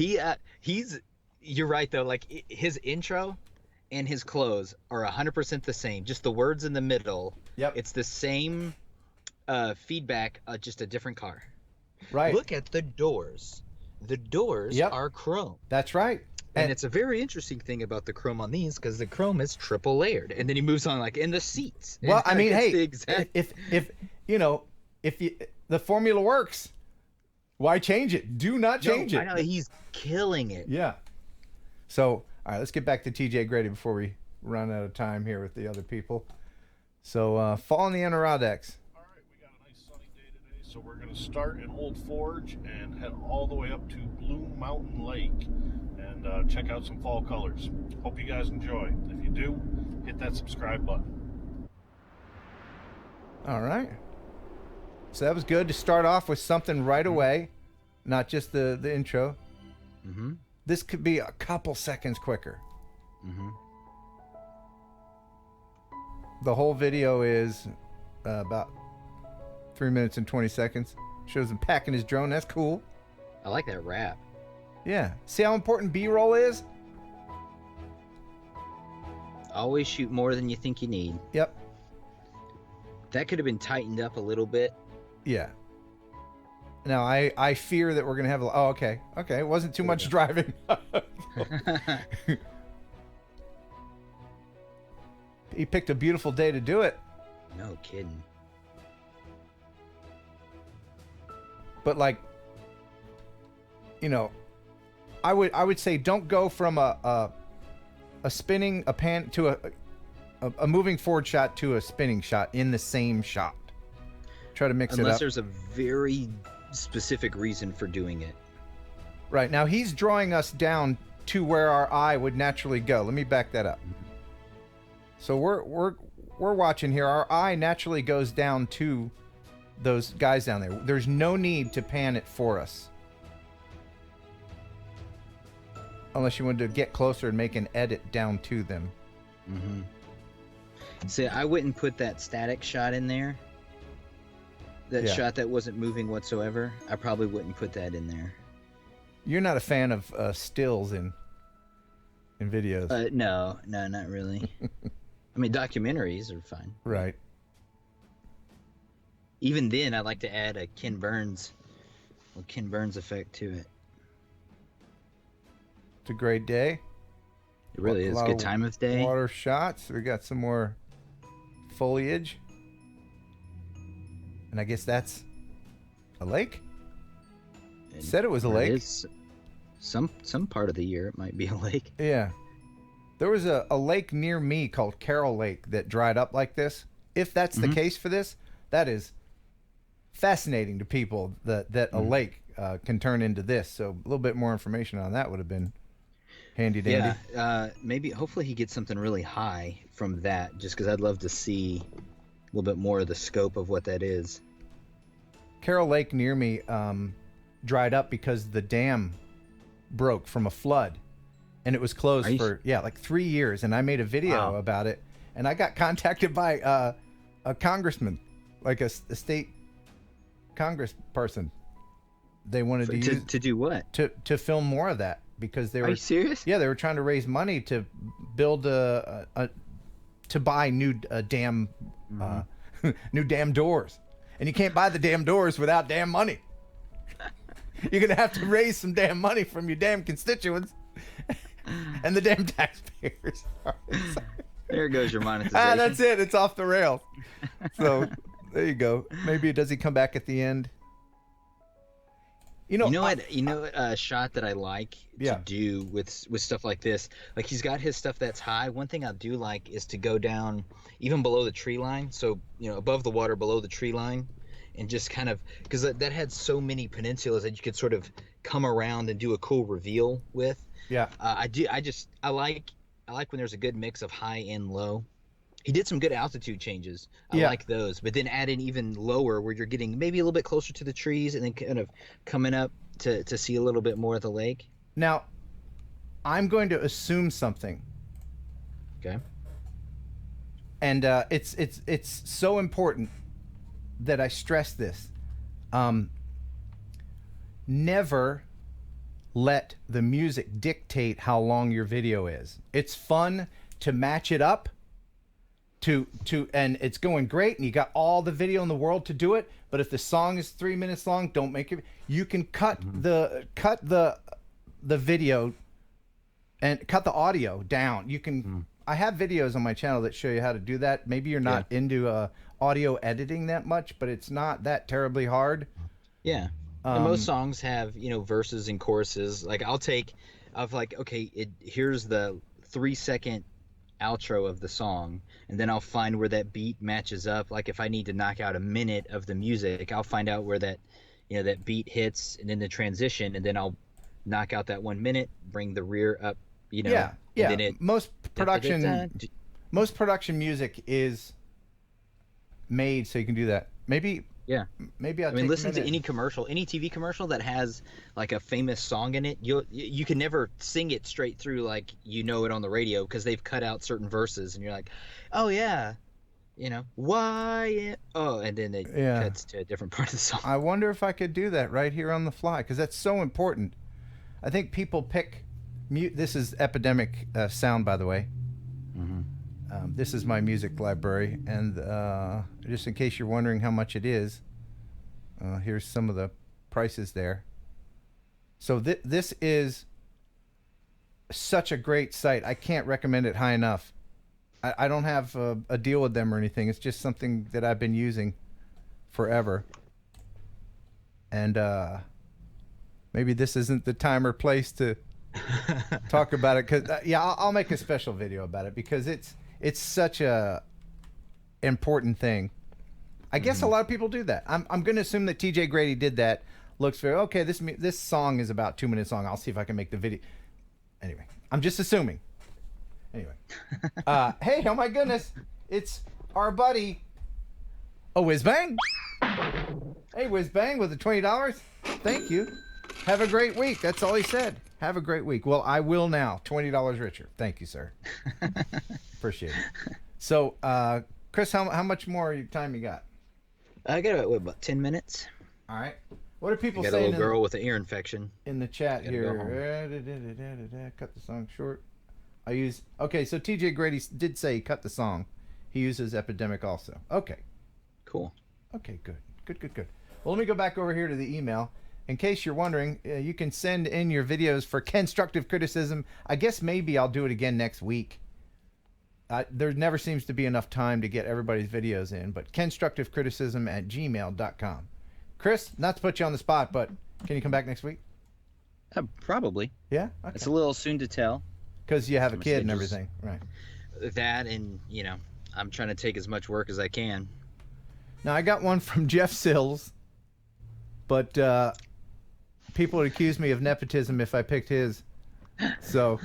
You're right though. Like his intro and his close are 100% the same. Just the words in the middle. Yep. It's the same feedback, just a different car. Right. Look at the doors. The doors are chrome. That's right. And it's a very interesting thing about the chrome on these because the chrome is triple layered. And then he moves on like in the seats. Well, I mean, hey, if the formula works, why change it? Do not change it. I know, he's killing it. Yeah. So, all right, let's get back to TJ Grady before we run out of time here with the other people. So, Fall in the Adirondacks. All right, we got a nice sunny day today, so we're going to start in Old Forge and head all the way up to Blue Mountain Lake and check out some fall colors. Hope you guys enjoy. If you do, hit that subscribe button. All right. So that was good to start off with something right away, not just the intro. Mm-hmm. This could be a couple seconds quicker. Mm-hmm. The whole video is about 3 minutes and 20 seconds. Shows him packing his drone. That's cool. I like that wrap. Yeah. See how important B-roll is? Always shoot more than you think you need. Yep. That could have been tightened up a little bit. Yeah. Now, I fear that we're going to have... Oh, okay. Okay, it wasn't too much driving. He picked a beautiful day to do it. No kidding. But, like, you know, I would say don't go from a spinning, a pan to a moving forward shot to a spinning shot in the same shot. Try to mix it up. Unless there's a very specific reason for doing it. Right. Now he's drawing us down to where our eye would naturally go. Let me back that up. So we're watching here. Our eye naturally goes down to those guys down there. There's no need to pan it for us. Unless you wanted to get closer and make an edit down to them. Mm-hmm. See, I wouldn't put that static shot in there. That shot that wasn't moving whatsoever. I probably wouldn't put that in there. You're not a fan of stills in videos. No, not really. I mean, documentaries are fine. Right. Even then, I like to add a Ken Burns effect to it. It's a great day. It really is. Good time of day. Water shots. We got some more foliage. And I guess that's a lake? It said it was a lake. Is some part of the year it might be a lake. Yeah. There was a lake near me called Carroll Lake that dried up like this. If that's the case for this, that is fascinating to people that a lake can turn into this. So a little bit more information on that would have been handy dandy. Yeah, maybe hopefully he gets something really high from that, just because I'd love to see a little bit more of the scope of what that is. Carroll Lake near me dried up because the dam broke from a flood, and it was closed for like 3 years. And I made a video about it, and I got contacted by a congressman, like a state congressperson. They wanted to use to do what? To film more of that because they were. Are you serious? Yeah, they were trying to raise money to build to buy new damn new damn doors, and you can't buy the damn doors without damn money. You're gonna have to raise some damn money from your damn constituents and the damn taxpayers. There goes your monetization. That's it. It's off the rails. So there you go. Maybe does he come back at the end? You know what? You know a shot that I like to do with stuff like this. Like he's got his stuff that's high. One thing I do like is to go down even below the tree line. So above the water, below the tree line, and just kind of because that had so many peninsulas that you could sort of come around and do a cool reveal with. Yeah. I like when there's a good mix of high and low. He did some good altitude changes. I like those. But then add in even lower where you're getting maybe a little bit closer to the trees and then kind of coming up to see a little bit more of the lake. Now, I'm going to assume something. Okay. And it's so important that I stress this. Never let the music dictate how long your video is. It's fun to match it up and it's going great and you got all the video in the world to do it, but if the song is 3 minutes long, don't make it. You can cut the video and cut the audio down. You can I have videos on my channel that show you how to do that. Maybe you're not into audio editing that much, but it's not that terribly hard. Yeah. And most songs have, verses and choruses. Like here's the 3-second outro of the song, and then I'll find where that beat matches up. Like if I need to knock out a minute of the music, I'll find out where that that beat hits and then the transition, and then I'll knock out that 1 minute, bring the rear up, Yeah. And then most production music is made so you can do that. Maybe I'll listen to any commercial, any TV commercial that has like a famous song in it. You can never sing it straight through like it on the radio because they've cut out certain verses, and you're like, oh yeah, why? Oh, and then it cuts to a different part of the song. I wonder if I could do that right here on the fly because that's so important. I think people pick mute. This is Epidemic sound, by the way. This is my music library, and just in case you're wondering how much it is, here's some of the prices there. So this is such a great site. I can't recommend it high enough. I don't have a deal with them or anything. It's just something that I've been using forever. And maybe this isn't the time or place to talk about it, because I'll make a special video about it because it's such a important thing. I guess a lot of people do that. I'm going to assume that TJ Grady did that. Looks very okay. This song is about 2 minutes long. I'll see if I can make the video. Anyway, I'm just assuming. Anyway, hey, oh my goodness, it's our buddy, Whiz Bang. Hey, Whiz Bang with the $20. Thank you. Have a great week. That's all he said. Have a great week. Well, I will now. $20 richer. Thank you, sir. Appreciate it. So, Chris, how much more time you got? I got about 10 minutes. All right. What are people saying? Got a little girl with an ear infection. In the chat here. Cut the song short. Okay, so TJ Grady did say he cut the song. He uses Epidemic also. Okay. Cool. Okay, good. Well, let me go back over here to the email. In case you're wondering, you can send in your videos for constructive criticism. I guess maybe I'll do it again next week. There never seems to be enough time to get everybody's videos in, but constructivecriticism@gmail.com. Chris, not to put you on the spot, but can you come back next week? Probably. Yeah? Okay. It's a little soon to tell. Because you have a kid and everything. Right. That and, I'm trying to take as much work as I can. Now, I got one from Jeff Sills, but people would accuse me of nepotism if I picked his. So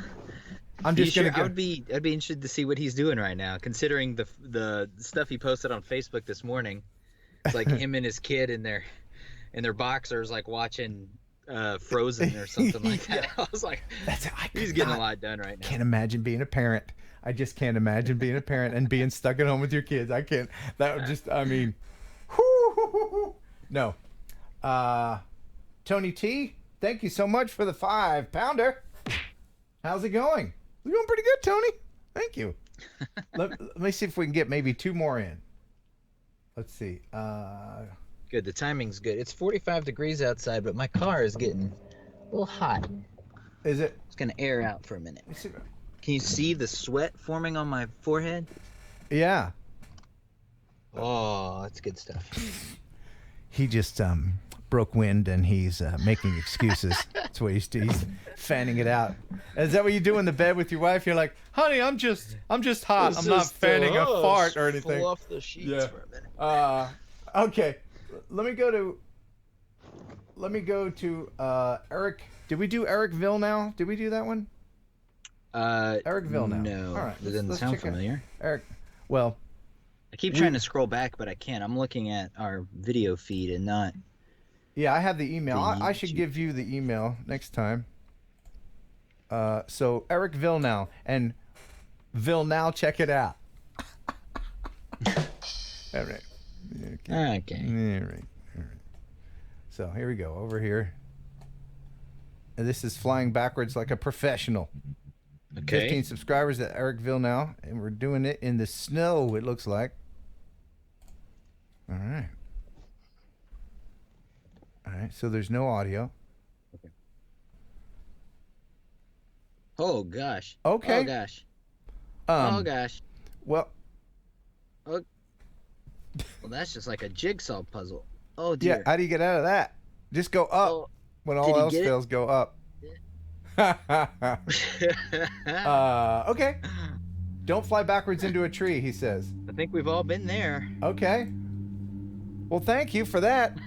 I'm just going to I'd be interested to see what he's doing right now, considering the stuff he posted on Facebook this morning. It's like him and his kid in their boxers, like watching Frozen or something like that. I was like, he's getting a lot done right now. Can't imagine being a parent. I just can't imagine being a parent and being stuck at home with your kids. I can't. That would just. I mean, no. Tony T, thank you so much for the 5-pounder. How's it going? It's going pretty good, Tony. Thank you. Let me see if we can get maybe 2 more in. Let's see. Good. The timing's good. It's 45 degrees outside, but my car is getting a little hot. Is it? It's going to air out for a minute. Can you see the sweat forming on my forehead? Yeah. Oh, that's good stuff. He just broke wind and he's making excuses. That's what he's fanning it out. Is that what you do in the bed with your wife? You're like, honey, I'm just hot. I'm not fanning a fart or anything. Pull off the sheets for a minute. Okay. Let me go to Eric. Did we do Ericville now? Did we do that one? Ericville now. No. All right. That doesn't sound familiar. Eric. Well, I keep trying to scroll back, but I can't. I'm looking at our video feed and not. Yeah, I have the email. I should give you the email next time. So Eric Villeneuve and Villeneuve, check it out. All right. Okay. All right. So here we go. Over here. And this is flying backwards like a professional. Okay. 15 subscribers at Eric Villeneuve, and we're doing it in the snow. It looks like. All right. All right, so there's no audio. Okay. Oh gosh. Okay. Oh gosh. Oh gosh. Well. Oh. Well, that's just like a jigsaw puzzle. Oh dear. Yeah. How do you get out of that? Just go up. Oh, when all else fails, go up. Okay. Don't fly backwards into a tree, he says. I think we've all been there. Okay. Well, thank you for that.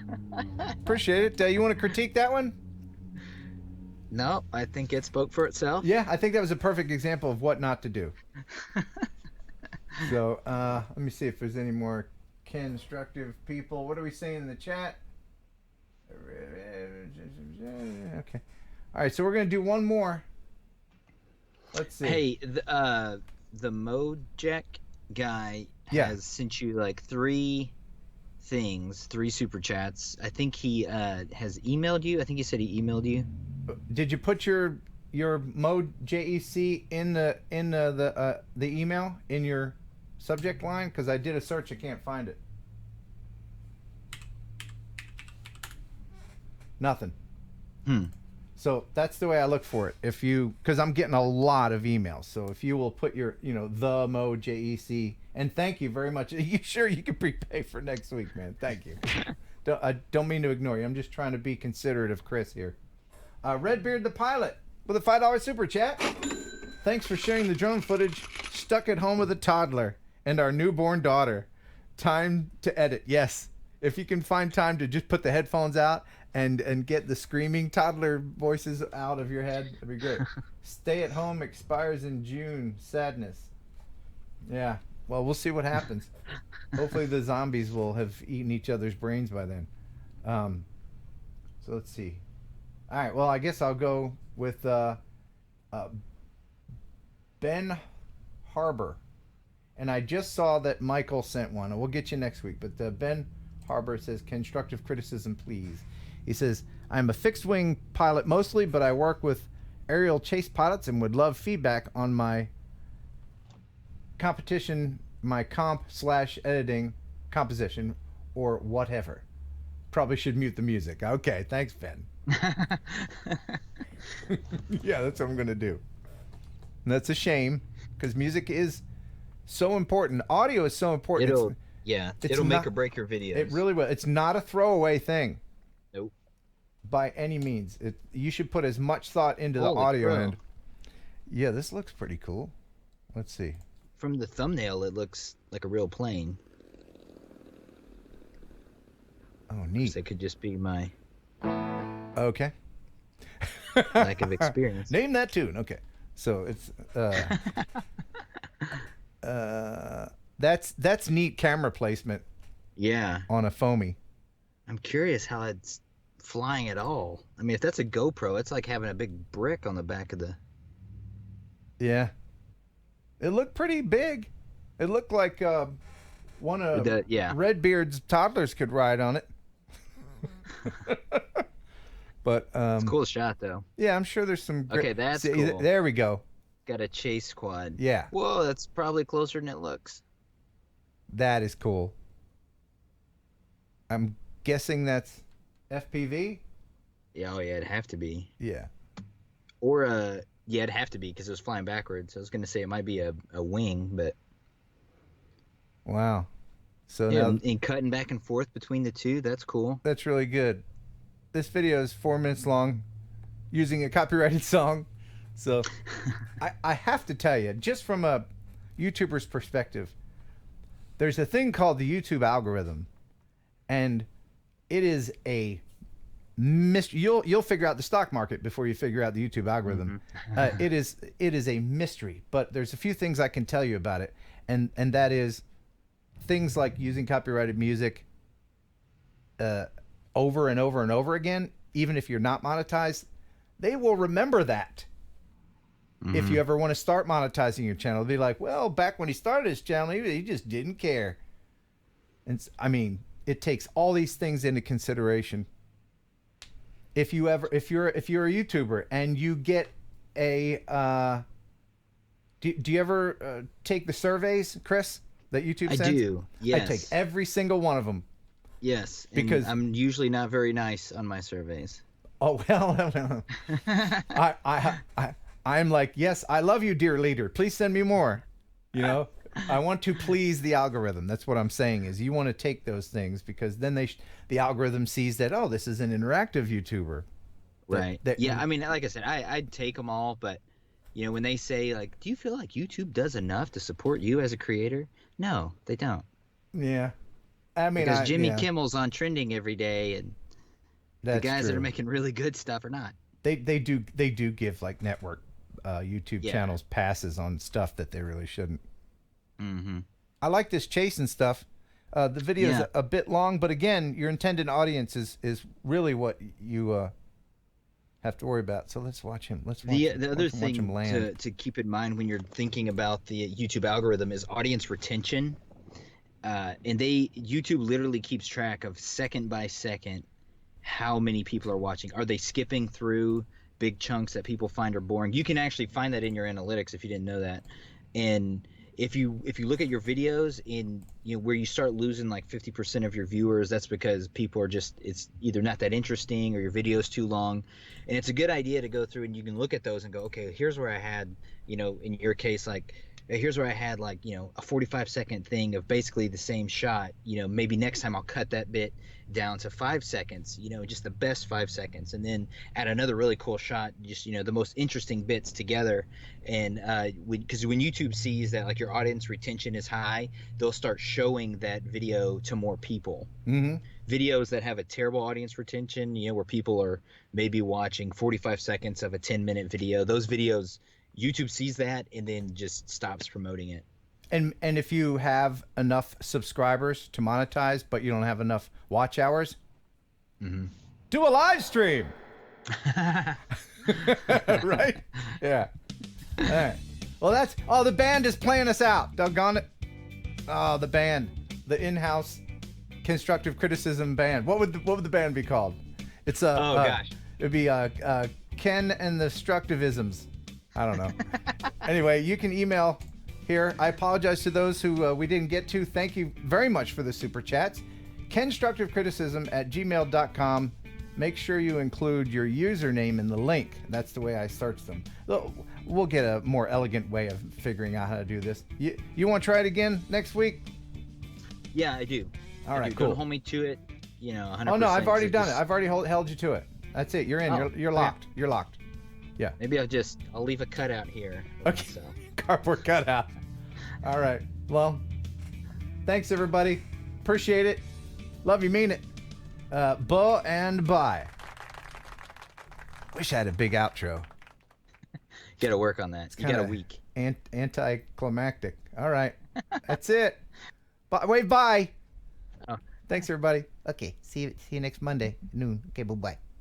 Appreciate it. You want to critique that one? No, I think it spoke for itself. Yeah, I think that was a perfect example of what not to do. So, let me see if there's any more constructive people. What are we saying in the chat? Okay. All right, so we're going to do one more. Let's see. Hey, the Mojek guy has sent you like 3 things, 3 super chats. I think he has emailed you. I think he said he emailed you. Did you put your Mode JEC in the email in your subject line? Because I did a search, I can't find it. Nothing. So that's the way I look for it. If you, because I'm getting a lot of emails. So if you will put your, the Mode JEC, and thank you very much. You sure you can prepay for next week, man? Thank you. I don't mean to ignore you. I'm just trying to be considerate of Chris here. Redbeard the Pilot with a $5 super chat. Thanks for sharing the drone footage. Stuck at home with a toddler and our newborn daughter. Time to edit. Yes. If you can find time to just put the headphones out and get the screaming toddler voices out of your head, that'd be great. Stay at home expires in June. Sadness. Yeah. Well, we'll see what happens. Hopefully the zombies will have eaten each other's brains by then. So let's see. All right. Well, I guess I'll go with Ben Harbor. And I just saw that Michael sent one. We'll get you next week. But Ben Harbor says, constructive criticism, please. He says, I'm a fixed-wing pilot mostly, but I work with aerial chase pilots and would love feedback on my competition, my comp/editing composition, or whatever. Probably should mute the music. Okay, thanks, Ben. Yeah, that's what I'm going to do. And that's a shame, because music is so important. Audio is so important. It'll make or break your videos. It really will. It's not a throwaway thing. Nope. By any means. You should put as much thought into the audio end. Yeah, this looks pretty cool. Let's see. From the thumbnail, it looks like a real plane. Oh, neat. It could just be my okay lack of experience. Name that tune. Okay. So it's that's neat camera placement. Yeah. On a foamy. I'm curious how it's flying at all. I mean, if that's a GoPro, it's like having a big brick on the back of the. Yeah. It looked pretty big. It looked like one of Redbeard's toddlers could ride on it. But it's a cool shot though. Yeah, I'm sure there's some. Okay, that's cool. There we go. Got a chase quad. Yeah. Whoa, that's probably closer than it looks. That is cool. I'm guessing that's FPV. Yeah, oh yeah, it'd have to be. Yeah. Or yeah, it'd have to be because it was flying backwards. I was gonna say it might be a wing, but. Wow. So yeah, now, and cutting back and forth between the two, that's cool. That's really good. This video is 4 minutes long, using a copyrighted song. So I have to tell you, just from a YouTuber's perspective, there's a thing called the YouTube algorithm, and it is a mystery. You'll figure out the stock market before you figure out the YouTube algorithm. Mm-hmm. It is a mystery, but there's a few things I can tell you about it, and that is things like using copyrighted music over and over and over again, even if you're not monetized. They will remember that. Mm-hmm. If you ever want to start monetizing your channel, they'll be like, well, back when he started his channel, he just didn't care. And I mean, it takes all these things into consideration. If you're a YouTuber and you get a do you ever take the surveys, Chris, that YouTube sends? I do. Yes. I take every single one of them. Yes, because I'm usually not very nice on my surveys. Oh well, I'm like, yes, I love you, dear leader. Please send me more. You know, I want to please the algorithm. That's what I'm saying. Is you want to take those things because then the algorithm sees that, oh, this is an interactive YouTuber. Right. Yeah. I mean, like I said, I'd take them all, but you know, when they say like, do you feel like YouTube does enough to support you as a creator? No, they don't. Yeah. I mean, because Jimmy Kimmel's on trending every day, and the guys that are making really good stuff are not. They do give like network YouTube channels passes on stuff that they really shouldn't. Mm-hmm. I like this chasing stuff. The video is a bit long, but again, your intended audience is really what you have to worry about. So let's watch him. The other thing to keep in mind when you're thinking about the YouTube algorithm is audience retention. And YouTube literally keeps track of second by second how many people are watching. Are they skipping through big chunks that people find are boring? You can actually find that in your analytics if you didn't know that. And if you look at your videos in where you start losing like 50% of your viewers, that's because people are it's either not that interesting or your video is too long. And it's a good idea to go through and you can look at those and go, okay, here's where I had, in your case, like here's where I had like, a 45-second thing of basically the same shot. Maybe next time I'll cut that bit down to 5 seconds, just the best 5 seconds, and then add another really cool shot, just, the most interesting bits together. And because when YouTube sees that like your audience retention is high, they'll start showing that video to more people. Mm-hmm. Videos that have a terrible audience retention, where people are maybe watching 45 seconds of a 10-minute video, those videos, YouTube sees that and then just stops promoting it. And if you have enough subscribers to monetize, but you don't have enough watch hours, do a live stream. Right? Yeah. All right. Well, the band is playing us out. Doggone it. Oh, the band, the in-house constructive criticism band. What would the band be called? It's gosh. It'd be Ken and the Structivisms. I don't know. Anyway, you can email here. I apologize to those who we didn't get to. Thank you very much for the super chats. Kenstructivecriticism@gmail.com. Make sure you include your username in the link. That's the way I search them. We'll get a more elegant way of figuring out how to do this. You want to try it again next week? Yeah, I do. All right, cool. Don't hold me to it. 100%. Oh no, I've already done it. I've already held you to it. That's it. You're in. You're locked. You're locked. Yeah. Maybe I'll leave a cutout here. Okay. So. Cardboard cutout. All right. Well, thanks everybody. Appreciate it. Love you, mean it. Bo and bye. Wish I had a big outro. Got to work on that. You got a week. Anticlimactic. All right. That's it. Bye. Wait, bye. Oh. Thanks everybody. Okay. See you next Monday noon. Okay. Bye.